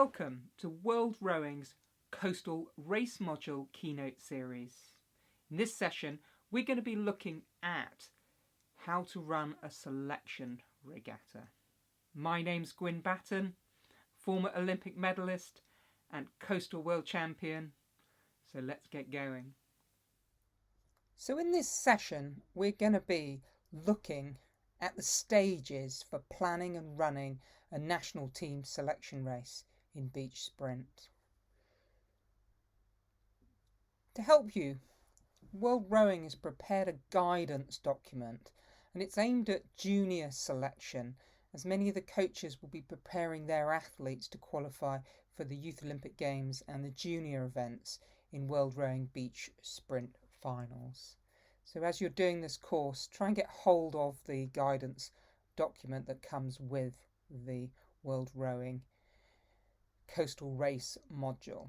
Welcome to World Rowing's Coastal Race Module Keynote Series. In this session, we're going to be looking at how to run a selection regatta. My name's Guin Batten, former Olympic medalist and Coastal World Champion. So let's get going. So in this session, we're going to be looking at the stages for planning and running a national team selection race in beach sprint. To help you, World Rowing has prepared a guidance document, and it's aimed at junior selection, as many of the coaches will be preparing their athletes to qualify for the Youth Olympic Games and the junior events in World Rowing Beach Sprint finals. So as you're doing this course, try and get hold of the guidance document that comes with the World Rowing Coastal Race module.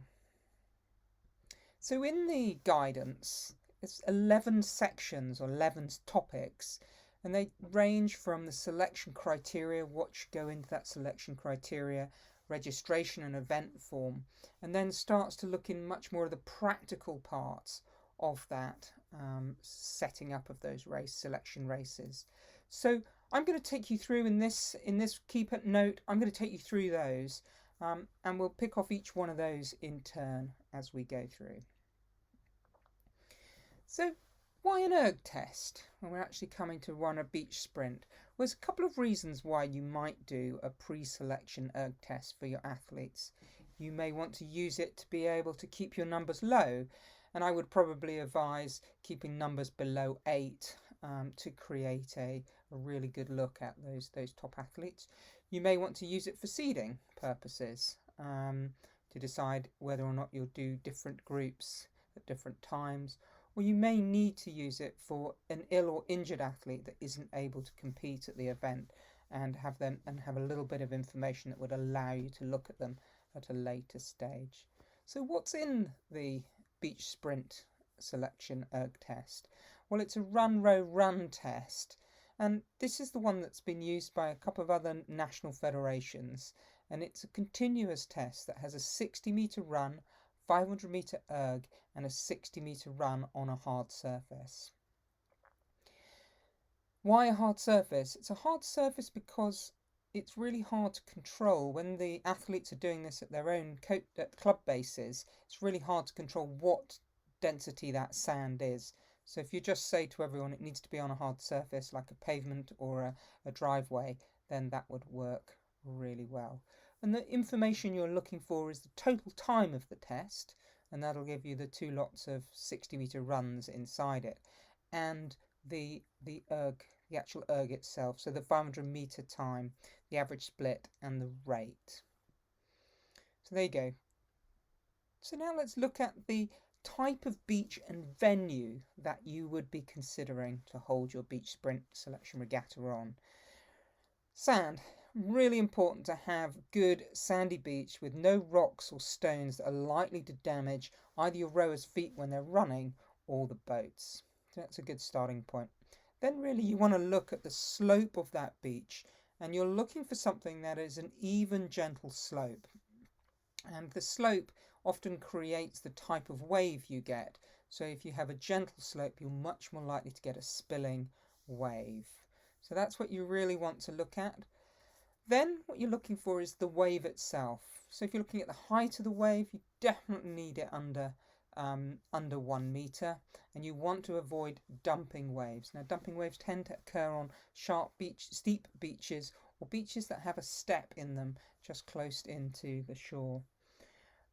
So in the guidance, it's 11 sections or 11 topics, and they range from the selection criteria, what should go into that selection criteria, registration and event form, and then starts to look in much more of the practical parts of that setting up of those selection races. So I'm going to take you through in this keep it note. I'm going to take you through those, and we'll pick off each one of those in turn as we go through. So why an erg test when we're actually coming to run a beach sprint? Well, there's a couple of reasons why you might do a pre-selection erg test for your athletes. You may want to use it to be able to keep your numbers low, and I would probably advise keeping numbers below 8 to create a really good look at those top athletes. You may want to use it for seeding purposes, to decide whether or not you'll do different groups at different times, or you may need to use it for an ill or injured athlete that isn't able to compete at the event, and have a little bit of information that would allow you to look at them at a later stage. So what's in the beach sprint selection erg test? Well, it's a run row run test, and this is the one that's been used by a couple of other national federations, and it's a continuous test that has a 60-metre run, 500-metre erg and a 60-metre run on a hard surface. Why a hard surface? It's a hard surface because it's really hard to control. When the athletes are doing this at their own club bases, it's really hard to control what density that sand is. So if you just say to everyone it needs to be on a hard surface like a pavement or a driveway, then that would work really well. And the information you're looking for is the total time of the test, and that'll give you the 2 lots of 60-metre runs inside it, and the erg, the actual erg itself, so the 500-metre time, the average split, and the rate. So there you go. So now let's look at the type of beach and venue that you would be considering to hold your beach sprint selection regatta on. Sand. Really important to have good sandy beach with no rocks or stones that are likely to damage either your rowers' feet when they're running or the boats. So that's a good starting point. Then really you want to look at the slope of that beach, and you're looking for something that is an even, gentle slope. And the slope often creates the type of wave you get. So if you have a gentle slope, you're much more likely to get a spilling wave. So that's what you really want to look at. Then what you're looking for is the wave itself. So if you're looking at the height of the wave, you definitely need it under 1 metre, and you want to avoid dumping waves. Now, dumping waves tend to occur on steep beaches, or beaches that have a step in them just close into the shore.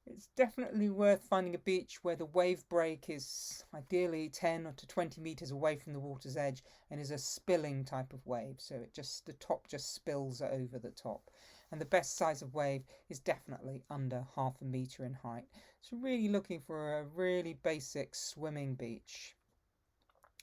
It's definitely worth finding a beach where the wave break is ideally 10 or to 20 metres away from the water's edge and is a spilling type of wave, so the top just spills over the top. And the best size of wave is definitely under 0.5 metre in height. So really looking for a really basic swimming beach.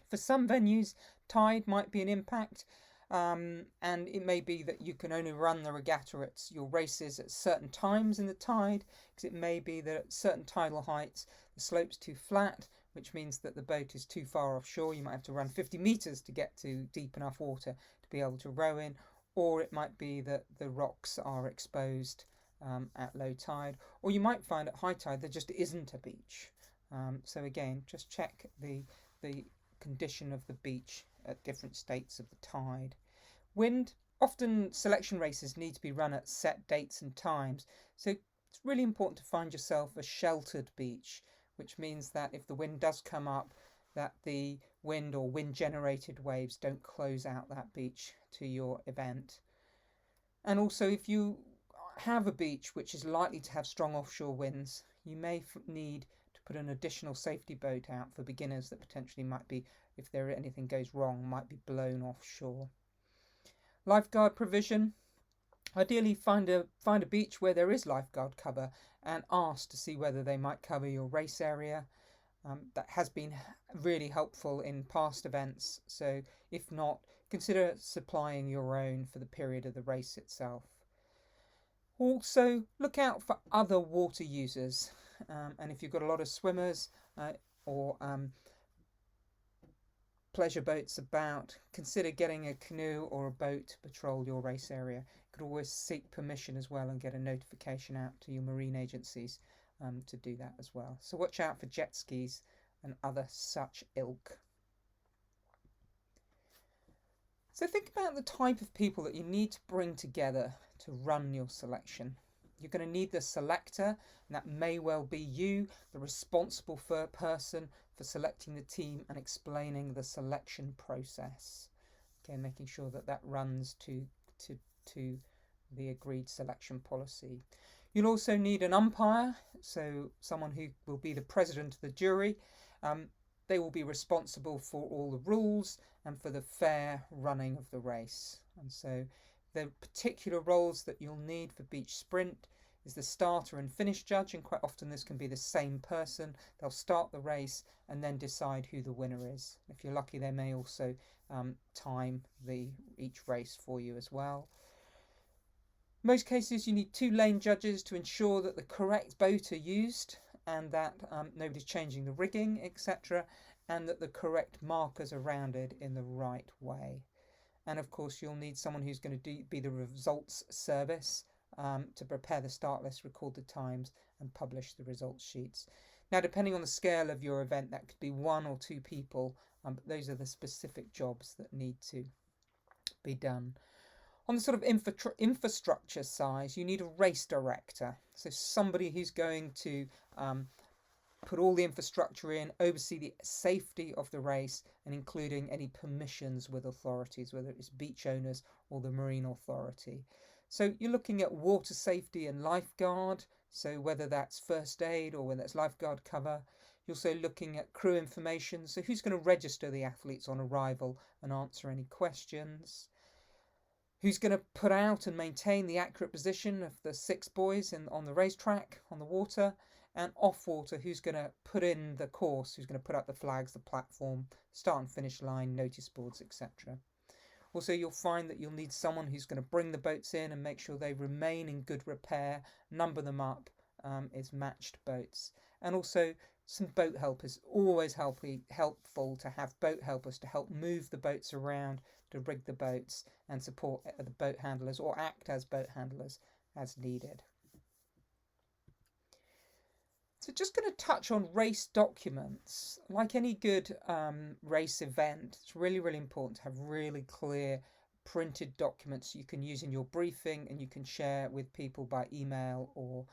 For some venues, tide might be an impact. And it may be that you can only run the regatta at your races at certain times in the tide, because it may be that at certain tidal heights the slope's too flat, which means that the boat is too far offshore. You might have to run 50 metres to get to deep enough water to be able to row in, or it might be that the rocks are exposed at low tide, or you might find at high tide there just isn't a beach. So again, just check the condition of the beach at different states of the tide. Wind. Often selection races need to be run at set dates and times, so it's really important to find yourself a sheltered beach, which means that if the wind does come up, that the wind or wind generated waves don't close out that beach to your event. And also, if you have a beach which is likely to have strong offshore winds, you may need to put an additional safety boat out for beginners that potentially might be, if there anything goes wrong, might be blown offshore. Lifeguard provision. Ideally, find a beach where there is lifeguard cover and ask to see whether they might cover your race area. That has been really helpful in past events, so if not, consider supplying your own for the period of the race itself. Also, look out for other water users, and if you've got a lot of swimmers or pleasure boats about, consider getting a canoe or a boat to patrol your race area. You could always seek permission as well and get a notification out to your marine agencies to do that as well. So watch out for jet skis and other such ilk. So think about the type of people that you need to bring together to run your selection. You're going to need the selector, and that may well be you, the responsible person for selecting the team and explaining the selection process. Okay, making sure that that runs to the agreed selection policy. You'll also need an umpire, so someone who will be the president of the jury. They will be responsible for all the rules and for the fair running of the race. And so the particular roles that you'll need for beach sprint is the starter and finish judge, and quite often this can be the same person. They'll start the race and then decide who the winner is. If you're lucky, they may also time each race for you as well. In most cases, you need 2 lane judges to ensure that the correct boat are used and that nobody's changing the rigging, etc., and that the correct markers are rounded in the right way. And of course, you'll need someone who's going to be the results service to prepare the start list, record the times, and publish the results sheets. Now, depending on the scale of your event, that could be 1 or 2 people, but those are the specific jobs that need to be done. On the sort of infrastructure side, you need a race director, so somebody who's going to put all the infrastructure in, oversee the safety of the race, and including any permissions with authorities, whether it's beach owners or the marine authority. So you're looking at water safety and lifeguard, so whether that's first aid or whether that's lifeguard cover. You're also looking at crew information, so who's going to register the athletes on arrival and answer any questions. Who's going to put out and maintain the accurate position of the 6 buoys on the racetrack, on the water, and off water, who's going to put in the course, who's going to put up the flags, the platform, start and finish line, notice boards, etc. Also, you'll find that you'll need someone who's going to bring the boats in and make sure they remain in good repair, number them up as matched boats. And also some boat helpers. Always helpful to have boat helpers to help move the boats around, to rig the boats and support the boat handlers or act as boat handlers as needed. So just going to touch on race documents. Like any good race event, it's really, really important to have really clear printed documents you can use in your briefing and you can share with people by email or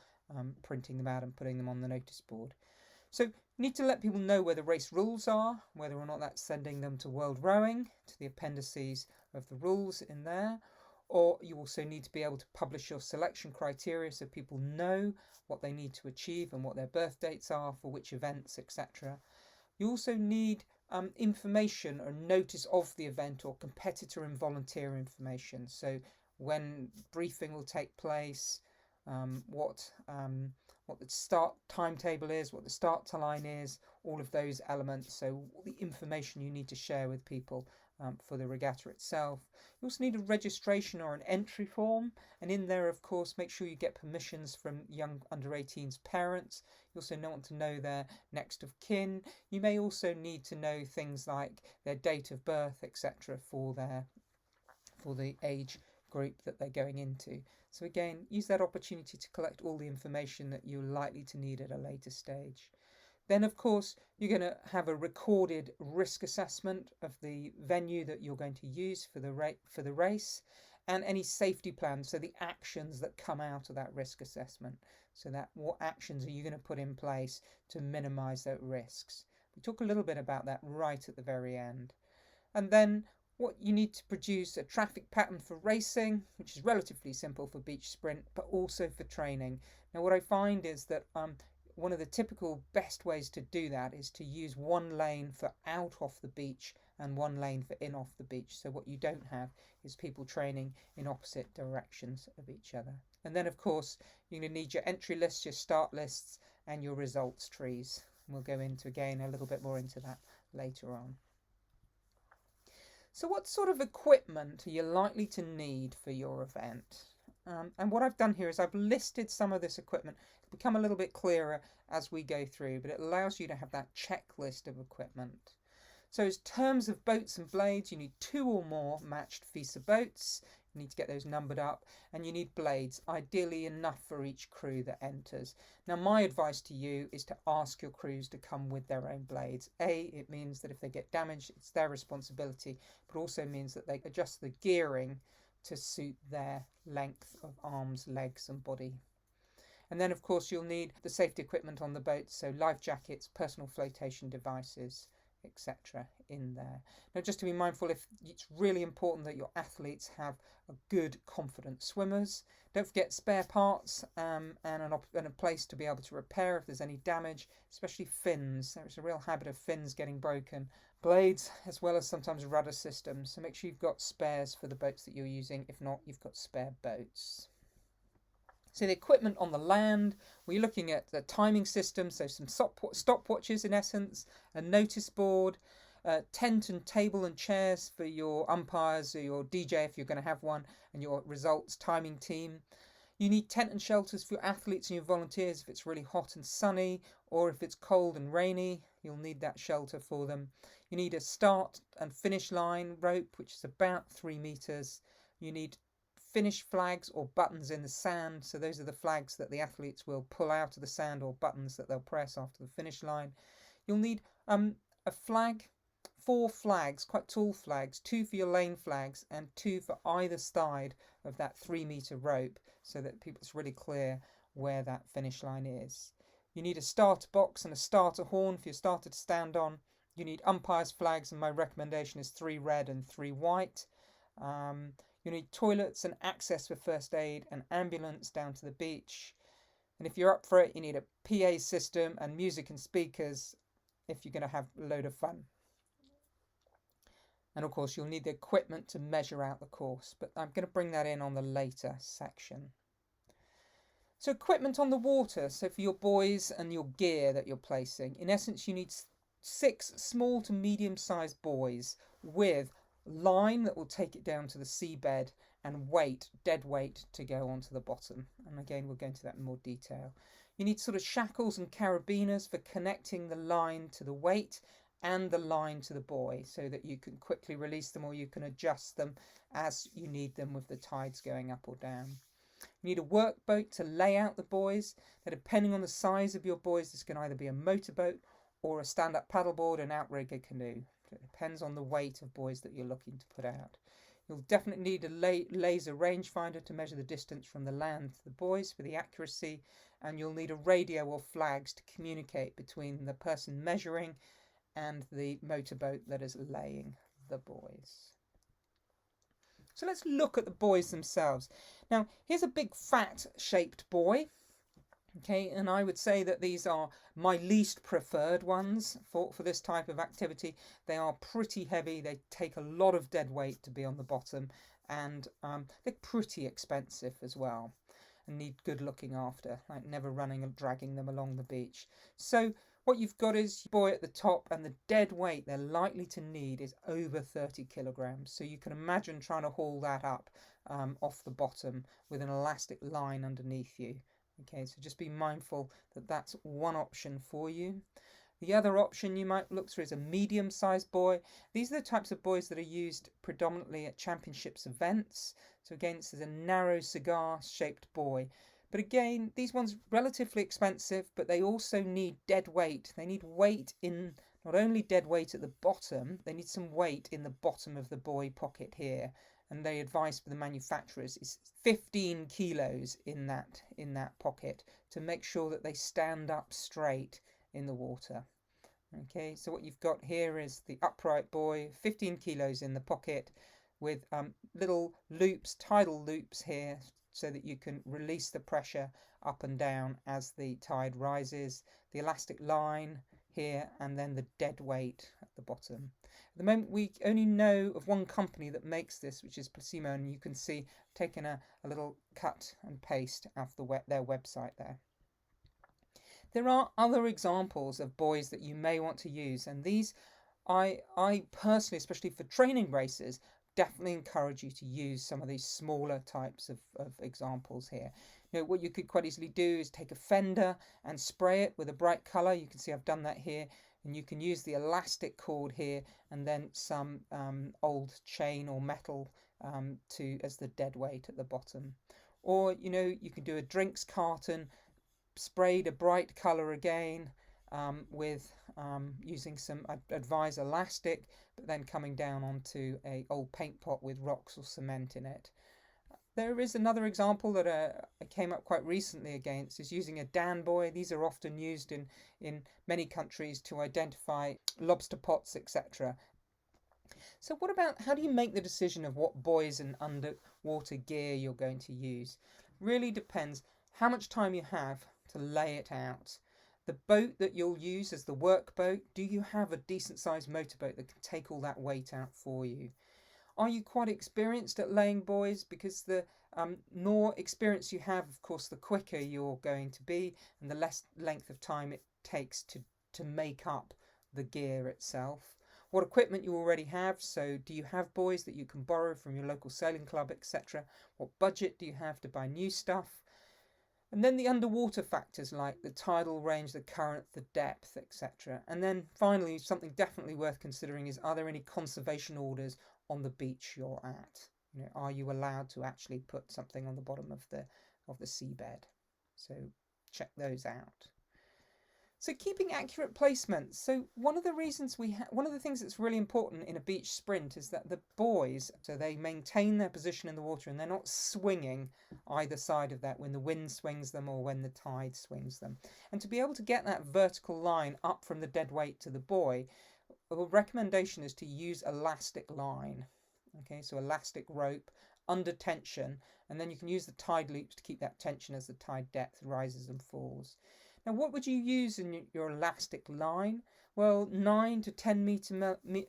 printing them out and putting them on the notice board. So you need to let people know where the race rules are, whether or not that's sending them to World Rowing, to the appendices of the rules in there, or you also need to be able to publish your selection criteria so people know what they need to achieve and what their birth dates are for which events, etc. You also need information or notice of the event or competitor and volunteer information. So when briefing will take place, what the start timetable is, what the start line is, all of those elements. So the information you need to share with people for the regatta itself. You also need a registration or an entry form, and in there, of course, make sure you get permissions from young under 18's parents. You also want to know their next of kin. You may also need to know things like their date of birth, etc., for the age group that they're going into. So again, use that opportunity to collect all the information that you're likely to need at a later stage. Then, of course, you're going to have a recorded risk assessment of the venue that you're going to use for the race, and any safety plans, so the actions that come out of that risk assessment. So that what actions are you going to put in place to minimize those risks? We talk a little bit about that right at the very end. And then what you need to produce a traffic pattern for racing, which is relatively simple for beach sprint, but also for training. Now, what I find is that one of the typical best ways to do that is to use one lane for out off the beach and one lane for in off the beach. So what you don't have is people training in opposite directions of each other. And then, of course, you're going to need your entry lists, your start lists, and your results trees. And we'll go into, again, a little bit more into that later on. So what sort of equipment are you likely to need for your event? And what I've done here is I've listed some of this equipment. It'll become a little bit clearer as we go through, but it allows you to have that checklist of equipment. So in terms of boats and blades, you need 2 or more matched FISA boats. You need to get those numbered up, and you need blades, ideally enough for each crew that enters. Now, my advice to you is to ask your crews to come with their own blades. It means that if they get damaged, it's their responsibility, but also means that they adjust the gearing to suit their length of arms, legs, and body. And then, of course, you'll need the safety equipment on the boat, so life jackets, personal flotation devices, etc. in there. Now, just to be mindful, if it's really important that your athletes have a good, confident swimmers. Don't forget spare parts and a place to be able to repair if there's any damage, especially fins. There's a real habit of fins getting broken. Blades, as well as sometimes rudder systems. So make sure you've got spares for the boats that you're using. If not, you've got spare boats. So the equipment on the land, we're looking at the timing system, so some stopwatches in essence, a notice board, tent and table and chairs for your umpires or your DJ if you're going to have one, and your results timing team. You need tent and shelters for your athletes and your volunteers if it's really hot and sunny, or if it's cold and rainy, you'll need that shelter for them. You need a start and finish line rope, which is about 3 meters. You need finish flags or buttons in the sand, so those are the flags that the athletes will pull out of the sand, or buttons that they'll press after the finish line. You'll need a flag, 4 flags, quite tall flags, 2 for your lane flags and 2 for either side of that 3 meter rope, so that it's really clear where that finish line is. You need a starter box and a starter horn for your starter to stand on. You need umpires' flags, and my recommendation is 3 red and 3 white. You need toilets and access for first aid and ambulance down to the beach. And if you're up for it, you need a PA system and music and speakers if you're going to have a load of fun. And of course, you'll need the equipment to measure out the course, but I'm going to bring that in on the later section. So equipment on the water, so for your buoys and your gear that you're placing. In essence, you need 6 small to medium-sized buoys with line that will take it down to the seabed and weight, dead weight, to go onto the bottom. And again, we'll go into that in more detail. You need sort of shackles and carabiners for connecting the line to the weight and the line to the buoy, so that you can quickly release them, or you can adjust them as you need them with the tides going up or down. You need a workboat to lay out the buoys. Now, depending on the size of your buoys, this can either be a motorboat or a stand-up paddleboard and outrigger canoe. It depends on the weight of buoys that you're looking to put out. You'll definitely need a laser rangefinder to measure the distance from the land to the buoys for the accuracy, and you'll need a radio or flags to communicate between the person measuring and the motorboat that is laying the buoys. So let's look at the buoys themselves. Now, here's a big fat shaped buoy. Okay, and I would say that these are my least preferred ones for this type of activity. They are pretty heavy, they take a lot of dead weight to be on the bottom, and they're pretty expensive as well and need good looking after, like never running and dragging them along the beach. So what you've got is your buoy at the top, and the dead weight they're likely to need is over 30 kilograms. So you can imagine trying to haul that up off the bottom with an elastic line underneath you. Okay, so just be mindful that that's one option for you. The other option you might look through is a medium-sized buoy. These are the types of buoys that are used predominantly at championships events. So again, this is a narrow cigar-shaped buoy. But again, these ones relatively expensive, but they also need dead weight. They need weight in, not only dead weight at the bottom, they need some weight in the bottom of the buoy pocket here. And the advice for the manufacturers is 15 kilos in that pocket to make sure that they stand up straight in the water. Okay, so what you've got here is the upright buoy, 15 kilos in the pocket, with little loops, tidal loops here, so that you can release the pressure up and down as the tide rises, the elastic line here, and then the dead weight at the bottom. At the moment, we only know of one company that makes this, which is Placimo, and you can see I've taken a little cut and paste off their website there. There are other examples of buoys that you may want to use, and these I personally, especially for training races, definitely encourage you to use some of these smaller types of examples here. What you could quite easily do is take a fender and spray it with a bright color. You can see I've done that here, and you can use the elastic cord here and then some old chain or metal as the dead weight at the bottom. Or you can do a drinks carton sprayed a bright color again with using some, I'd advise elastic, but then coming down onto a old paint pot with rocks or cement in it. There is another example that I came up quite recently against, is using a Dan buoy. These are often used in many countries to identify lobster pots, etc. So what about, how do you make the decision of what buoys and underwater gear you're going to use? Really depends how much time you have to lay it out. The boat that you'll use as the work boat, do you have a decent sized motorboat that can take all that weight out for you? Are you quite experienced at laying buoys? Because the more experience you have, of course, the quicker you're going to be and the less length of time it takes to make up the gear itself. What equipment you already have, so do you have buoys that you can borrow from your local sailing club, etc.? What budget do you have to buy new stuff? And then the underwater factors like the tidal range, the current, the depth, etc. And then finally, something definitely worth considering is, are there any conservation orders on the beach you're at? Are you allowed to actually put something on the bottom of the seabed? So check those out. So keeping accurate placement. So one of the things that's really important in a beach sprint is that the buoys, so they maintain their position in the water and they're not swinging either side of that when the wind swings them or when the tide swings them. And to be able to get that vertical line up from the dead weight to the buoy, a recommendation is to use elastic line. Okay, so elastic rope under tension, and then you can use the tide loops to keep that tension as the tide depth rises and falls. Now, what would you use in your elastic line? Well, 9 to 10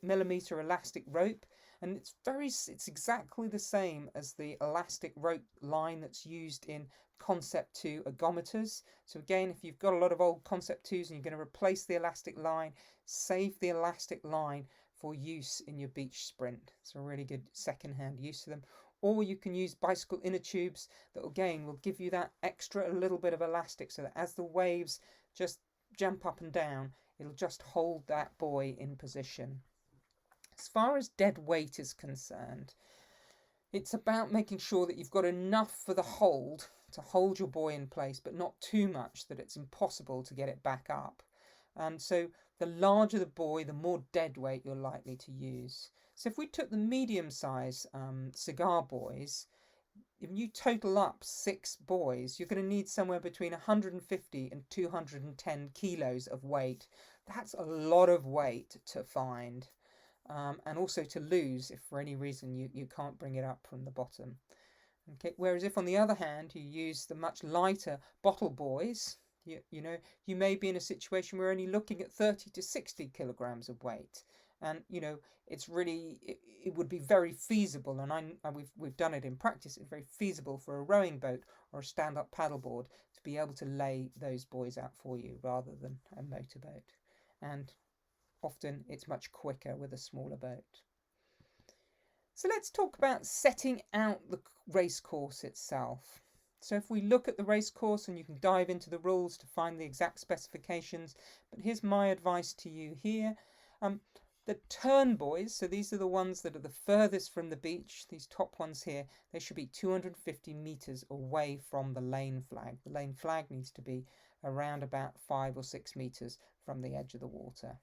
millimeter elastic rope, and it's exactly the same as the elastic rope line that's used in Concept 2 ergometers. So again, if you've got a lot of old Concept 2s and you're going to replace the elastic line, save the elastic line for use in your beach sprint. It's a really good second-hand use of them. Or you can use bicycle inner tubes that again will give you that extra a little bit of elastic, so that as the waves just jump up and down, it'll just hold that buoy in position. As far as dead weight is concerned, it's about making sure that you've got enough for the hold to hold your buoy in place, but not too much that it's impossible to get it back up. And so the larger the buoy, the more dead weight you're likely to use. So if we took the medium size cigar buoys, if you total up 6 buoys, you're going to need somewhere between 150 and 210 kilos of weight. That's a lot of weight to find and also to lose if for any reason you can't bring it up from the bottom. Okay. Whereas if on the other hand you use the much lighter bottle buoys, you may be in a situation where you're only looking at 30 to 60 kilograms of weight. And it would be very feasible, and we've done it in practice. It's very feasible for a rowing boat or a stand-up paddleboard to be able to lay those buoys out for you rather than a motorboat. And often it's much quicker with a smaller boat. So let's talk about setting out the race course itself. So if we look at the race course, and you can dive into the rules to find the exact specifications, but here's my advice to you here. Um, the turn buoys, so these are the ones that are the furthest from the beach, these top ones here, they should be 250 meters away from the lane flag. The lane flag needs to be around about 5 or 6 meters from the edge of the water.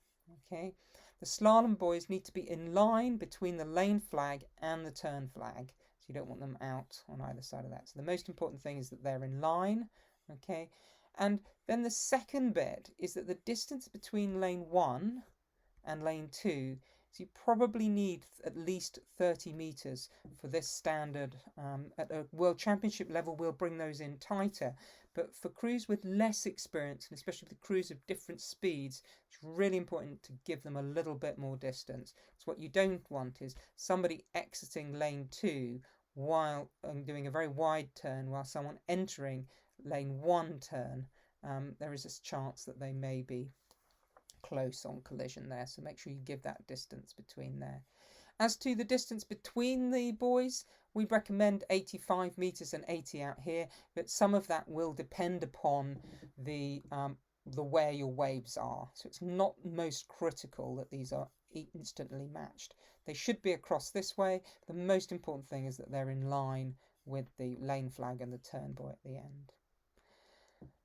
Okay, the slalom buoys need to be in line between the lane flag and the turn flag. So you don't want them out on either side of that. So the most important thing is that they're in line. Okay, and then the second bit is that the distance between lane 1 and lane 2, so you probably need at least 30 meters for this standard. At a World Championship level, we'll bring those in tighter, but for crews with less experience, and especially the crews of different speeds, it's really important to give them a little bit more distance. So what you don't want is somebody exiting lane 2 while doing a very wide turn, while someone entering lane 1 turn. There is a chance that they may be close on collision there, so make sure you give that distance between there. As to the distance between the buoys, we recommend 85 meters and 80 out here, but some of that will depend upon the where your waves are. So it's not most critical that these are instantly matched. They should be across this way. The most important thing is that they're in line with the lane flag and the turn buoy at the end.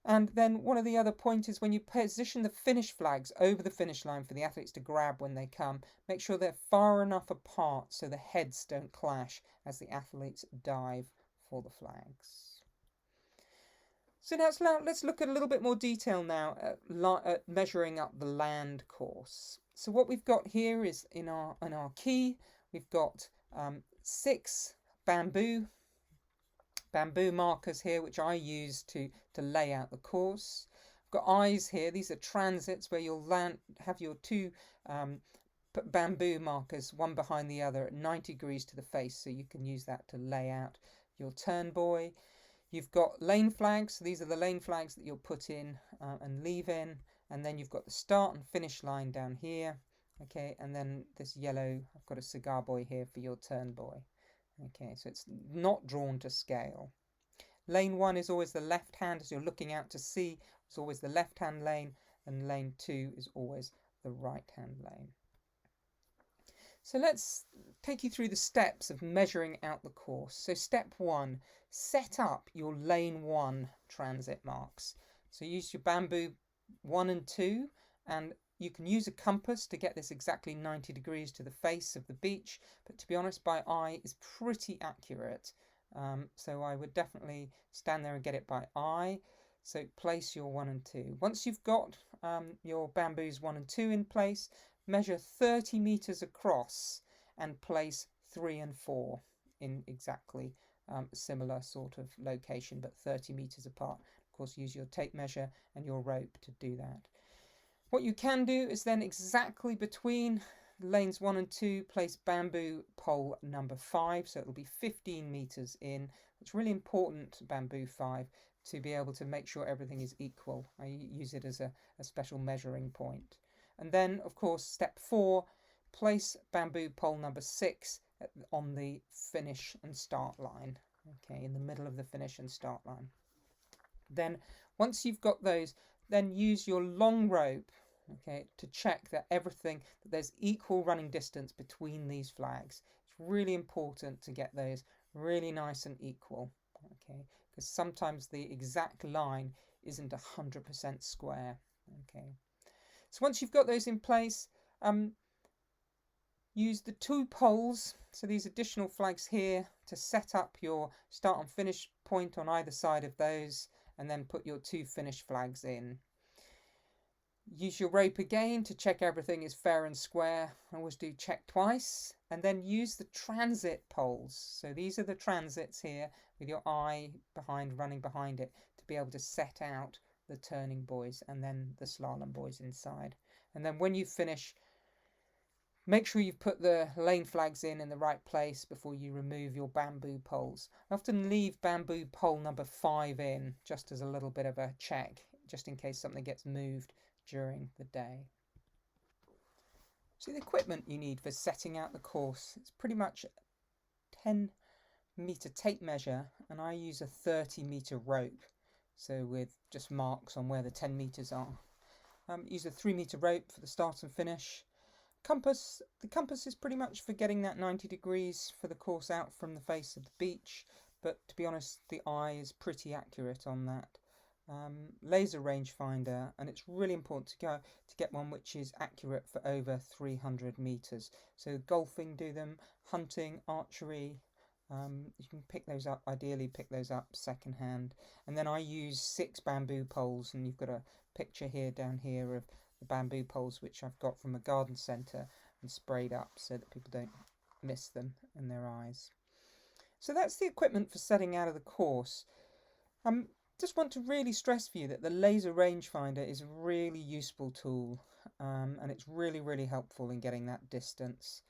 And then one of the other points is when you position the finish flags over the finish line for the athletes to grab when they come, make sure they're far enough apart so the heads don't clash as the athletes dive for the flags. So now let's look at a little bit more detail now at measuring up the land course. So what we've got here is in our key, we've got 6 bamboo markers here, which I use to lay out the course. I've got eyes here. These are transits where you'll have your 2 bamboo markers, one behind the other at 90 degrees to the face, so you can use that to lay out your turn buoy. You've got lane flags. So these are the lane flags that you'll put in and leave in, and then you've got the start and finish line down here. Okay, and then this yellow, I've got a cigar buoy here for your turn buoy. Okay, so it's not drawn to scale. Lane 1 is always the left hand, as you're looking out to sea, it's always the left hand lane, and lane 2 is always the right hand lane. So let's take you through the steps of measuring out the course. So step 1, set up your lane 1 transit marks. So use your bamboo 1 and 2, and you can use a compass to get this exactly 90 degrees to the face of the beach, but to be honest, by eye is pretty accurate. So I would definitely stand there and get it by eye. So place your 1 and 2. Once you've got your bamboos 1 and 2 in place, measure 30 meters across and place 3 and 4 in exactly similar sort of location, but 30 meters apart. Of course, use your tape measure and your rope to do that. What you can do is then exactly between lanes 1 and 2, place bamboo pole number 5, so it'll be 15 meters in. It's really important, bamboo 5, to be able to make sure everything is equal. I use it as a special measuring point. And then, of course, step 4, place bamboo pole number 6 on the finish and start line. Okay, in the middle of the finish and start line. Then, once you've got those, then use your long rope, okay, to check that there's equal running distance between these flags. It's really important to get those really nice and equal, okay, because sometimes the exact line isn't 100% square, okay. So once you've got those in place, use the 2 poles, so these additional flags here, to set up your start and finish point on either side of those, and then put your 2 finish flags in. Use your rope again to check everything is fair and square. I always do check twice. And then use the transit poles. So these are the transits here with your eye running behind it to be able to set out the turning buoys and then the slalom buoys inside. And then when you finish, make sure you've put the lane flags in the right place before you remove your bamboo poles. I often leave bamboo pole number 5 in just as a little bit of a check, just in case something gets moved during the day. So the equipment you need for setting out the course, it's pretty much 10 meter tape measure, and I use a 30-meter rope, so with just marks on where the 10 meters are. Use a 3-meter rope for the start and finish. Compass, the compass is pretty much for getting that 90 degrees for the course out from the face of the beach, but to be honest, the eye is pretty accurate on that. Laser rangefinder, and it's really important to get one which is accurate for over 300 meters. So golfing, do them, hunting, archery. You can pick those up, ideally pick those up second hand. And then I use 6 bamboo poles, and you've got a picture here down here of the bamboo poles which I've got from a garden centre and sprayed up so that people don't miss them in their eyes. So that's the equipment for setting out of the course. Just want to really stress for you that the laser rangefinder is a really useful tool, and it's really helpful in getting that distance.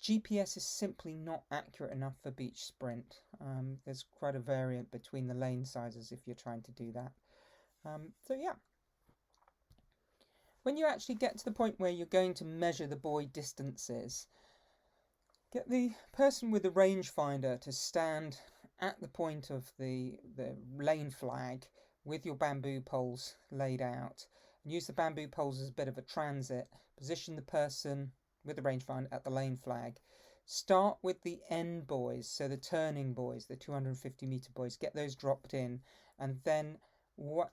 GPS is simply not accurate enough for beach sprint. There's quite a variant between the lane sizes if you're trying to do that. So yeah. When you actually get to the point where you're going to measure the buoy distances, get the person with the rangefinder to stand at the point of the lane flag with your bamboo poles laid out, and use the bamboo poles as a bit of a transit. Position the person with the rangefinder at the lane flag. Start with the end buoys, so the turning buoys, the 250-meter buoys, get those dropped in, and then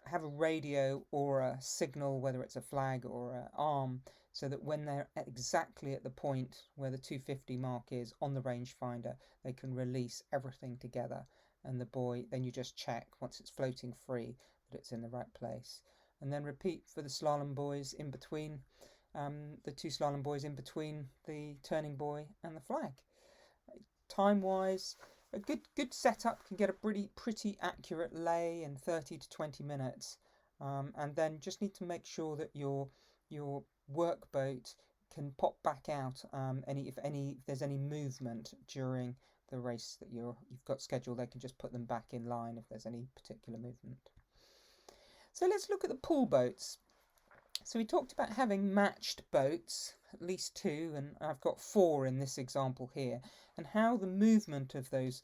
have a radio or a signal, whether it's a flag or an arm, so that when they're exactly at the point where the 250 mark is on the rangefinder, they can release everything together, and the buoy, then you just check once it's floating free that it's in the right place. And then repeat for the slalom buoys in between, the 2 slalom buoys in between the turning buoy and the flag. Time wise, a good setup can get a pretty accurate lay in 30 to 20 minutes, and then just need to make sure that your workboat can pop back out if there's any movement during the race that you've got scheduled. They can just put them back in line if there's any particular movement. So let's look at the pool boats. So we talked about having matched boats, at least 2, and I've got 4 in this example here, and how the movement of those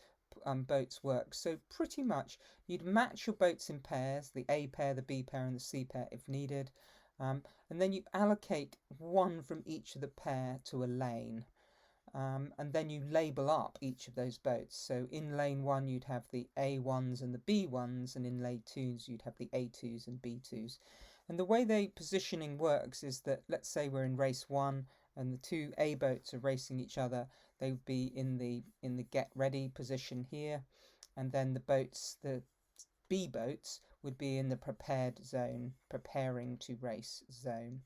boats works. So pretty much you'd match your boats in pairs, the A pair, the B pair and the C pair if needed, and then you allocate one from each of the pair to a lane, and then you label up each of those boats. So in lane 1 you'd have the A1s and the B1s, and in lane 2s you'd have the A2s and B2s. And the way the positioning works is that, let's say we're in race 1 and the 2 A boats are racing each other, they would be in the get ready position here, and then the B boats would be in the prepared zone, preparing to race zone.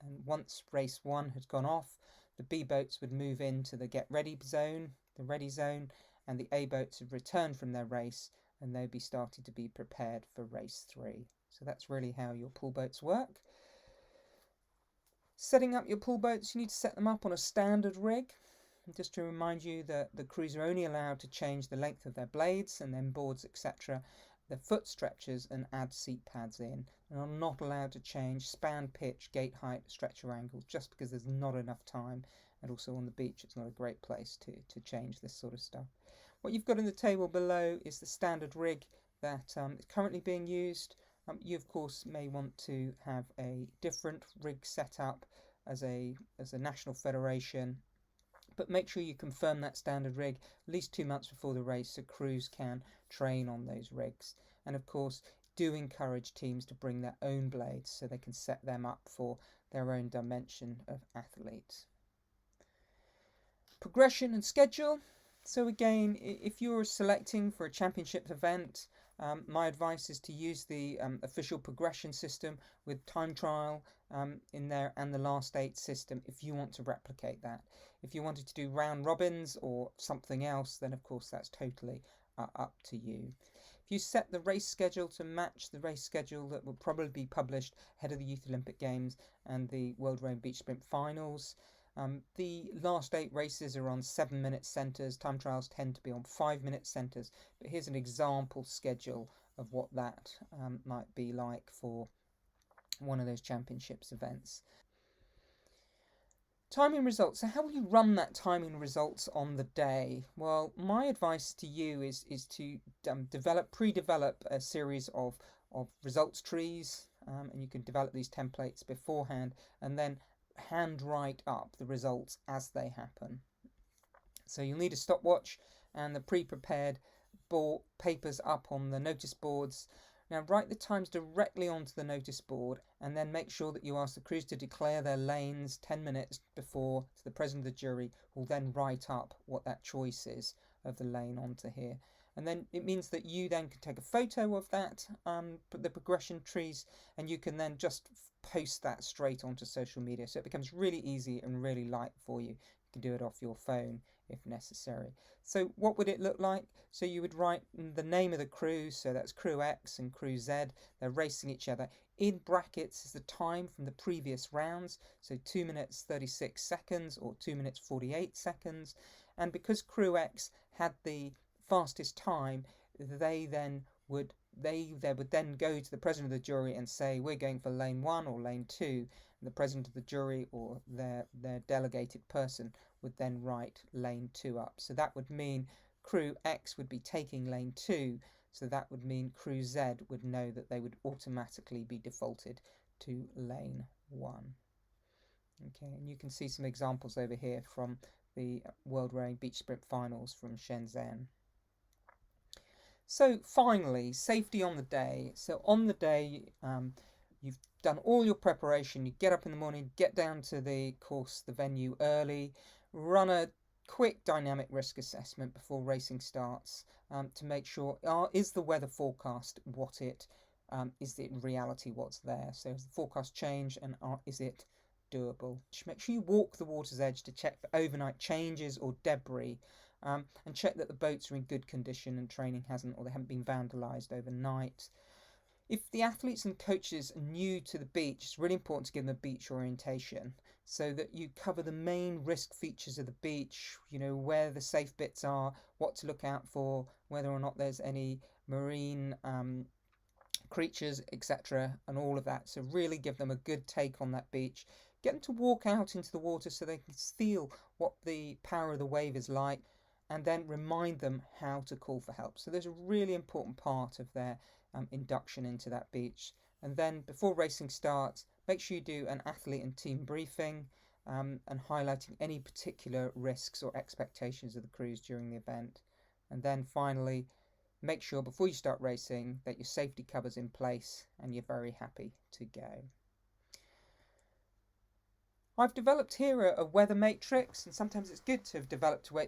And once race 1 had gone off, the B boats would move into the get ready zone, the ready zone, and the A boats would return from their race and they'd be starting to be prepared for race 3. So that's really how your pool boats work. Setting up your pool boats, you need to set them up on a standard rig. And just to remind you that the crews are only allowed to change the length of their blades and then boards, etc., their foot stretchers, and add seat pads in, and are not allowed to change span pitch, gate height, stretcher angles, just because there's not enough time. And also on the beach, it's not a great place to change this sort of stuff. What you've got in the table below is the standard rig that is currently being used. You of course may want to have a different rig set up as a national federation, but make sure you confirm that standard rig at least 2 months before the race so crews can train on those rigs. And of course do encourage teams to bring their own blades so they can set them up for their own dimension of athletes. Progression and schedule. So again, if you're selecting for a championship event, my advice is to use the official progression system with time trial in there and the last 8 system if you want to replicate that. If you wanted to do round robins or something else, then of course that's totally up to you. If you set the race schedule to match the race schedule that will probably be published ahead of the Youth Olympic Games and the World Road Beach Sprint Finals, the last 8 races are on 7-minute centres. Time trials tend to be on 5-minute centres. But here's an example schedule of what that might be like for one of those championships events. Timing results. So how will you run that timing results on the day? Well, my advice to you is to pre-develop a series of results trees, and you can develop these templates beforehand, and then hand write up the results as they happen. So you'll need a stopwatch and the pre-prepared papers up on the notice boards. Now write the times directly onto the notice board, and then make sure that you ask the crews to declare their lanes 10 minutes before to the president of the jury, who will then write up what that choice is of the lane onto here. And then it means that you then can take a photo of that, the progression trees, and you can then just post that straight onto social media. So it becomes really easy and really light for you. You can do it off your phone if necessary. So what would it look like? So you would write the name of the crew, so that's crew X and crew Z, they're racing each other. In brackets is the time from the previous rounds, so 2 minutes 36 seconds or 2 minutes 48 seconds. And because crew X had the fastest time, they would then go to the president of the jury and say, we're going for lane 1 or lane 2. And the president of the jury or their delegated person would then write lane 2 up. So that would mean crew X would be taking lane 2, so that would mean crew Z would know that they would automatically be defaulted to lane 1. Okay, and you can see some examples over here from the World Rowing Beach Sprint Finals from Shenzhen. So finally, safety on the day. So on the day, you've done all your preparation, you get up in the morning, get down to the course, the venue early, run a quick dynamic risk assessment before racing starts, to make sure, is the weather forecast what it is it in reality what's there? So has the forecast changed, and is it doable? Make sure you walk the water's edge to check for overnight changes or debris, and check that the boats are in good condition and training hasn't, or they haven't been vandalised overnight. If the athletes and coaches are new to the beach, it's really important to give them a beach orientation so that you cover the main risk features of the beach, where the safe bits are, what to look out for, whether or not there's any marine creatures, etc., and all of that. So really give them a good take on that beach. Get them to walk out into the water so they can feel what the power of the wave is like, and then remind them how to call for help. So there's a really important part of their induction into that beach. And then before racing starts, make sure you do an athlete and team briefing, and highlighting any particular risks or expectations of the crews during the event. And then finally, make sure before you start racing that your safety cover's in place and you're very happy to go. I've developed here a weather matrix, and sometimes it's good to have developed a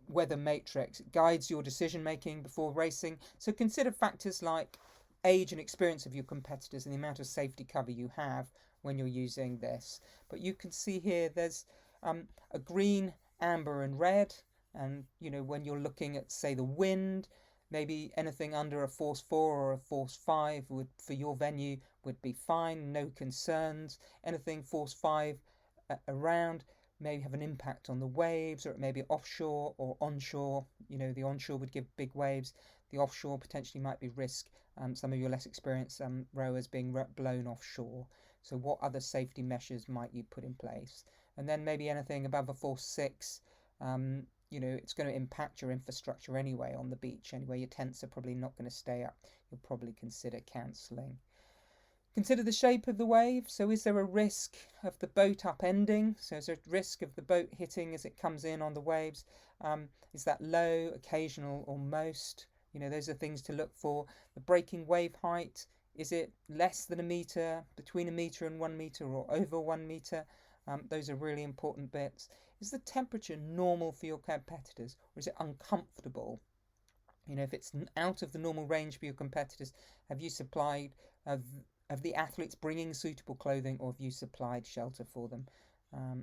weather matrix. It guides your decision making before racing. So consider factors like age and experience of your competitors and the amount of safety cover you have when you're using this. But you can see here there's a green, amber and red, and when you're looking at, say, the wind, maybe anything under a force 4 or a force 5 would, for your venue, would be fine, no concerns. Anything force 5 around may have an impact on the waves, or it may be offshore or onshore. The onshore would give big waves, the offshore potentially might be risk some of your less experienced rowers being blown offshore. So what other safety measures might you put in place? And then maybe anything above a force 6, it's going to impact your infrastructure anyway on the beach. Anyway, your tents are probably not going to stay up. You'll probably consider cancelling. Consider the shape of the wave. So is there a risk of the boat upending? So is there a risk of the boat hitting as it comes in on the waves? Is that low, occasional, or most? Those are things to look for. The breaking wave height, is it less than a metre, between a metre and 1 metre, or over 1 metre? Those are really important bits. Is the temperature normal for your competitors, or is it uncomfortable? If it's out of the normal range for your competitors, have you supplied, have the athletes bringing suitable clothing, or have you supplied shelter for them?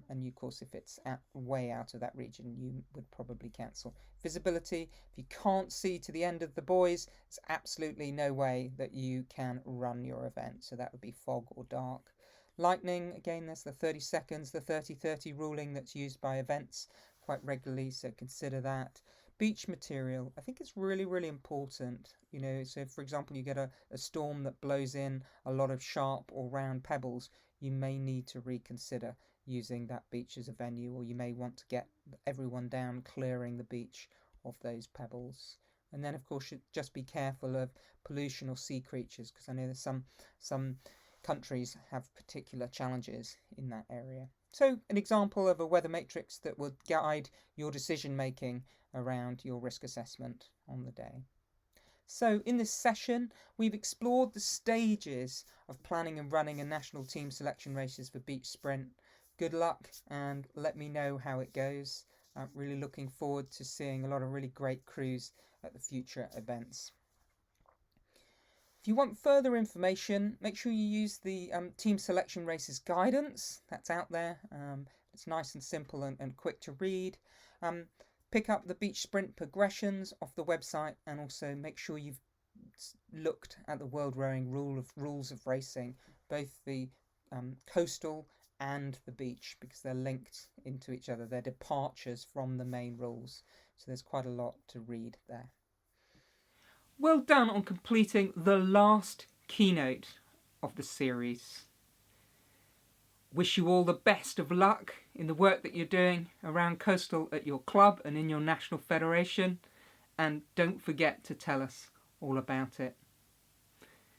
And of course, if it's way out of that region, you would probably cancel. Visibility, if you can't see to the end of the buoys, there's absolutely no way that you can run your event. So that would be fog or dark. Lightning, again, there's the 30 seconds, the 30-30 ruling that's used by events quite regularly, so consider that. Beach material, I think it's really, really important. So for example, you get a storm that blows in a lot of sharp or round pebbles, you may need to reconsider using that beach as a venue, or you may want to get everyone down clearing the beach of those pebbles. And then, of course, just be careful of pollution or sea creatures, because I know there's some countries have particular challenges in that area. So an example of a weather matrix that will guide your decision making around your risk assessment on the day. So in this session, we've explored the stages of planning and running a national team selection races for beach sprint. Good luck, and let me know how it goes. I'm really looking forward to seeing a lot of really great crews at the future events. If you want further information, make sure you use the Team Selection Races guidance that's out there. It's nice and simple and quick to read. Pick up the beach sprint progressions off the website, and also make sure you've looked at the World Rowing rules of racing, both the coastal and the beach, because they're linked into each other. They're departures from the main rules. So there's quite a lot to read there. Well done on completing the last keynote of the series. Wish you all the best of luck in the work that you're doing around coastal at your club and in your national federation, and don't forget to tell us all about it.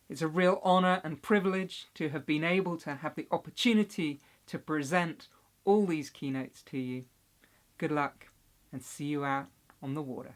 It's a real honour and privilege to have been able to have the opportunity to present all these keynotes to you. Good luck, and see you out on the water.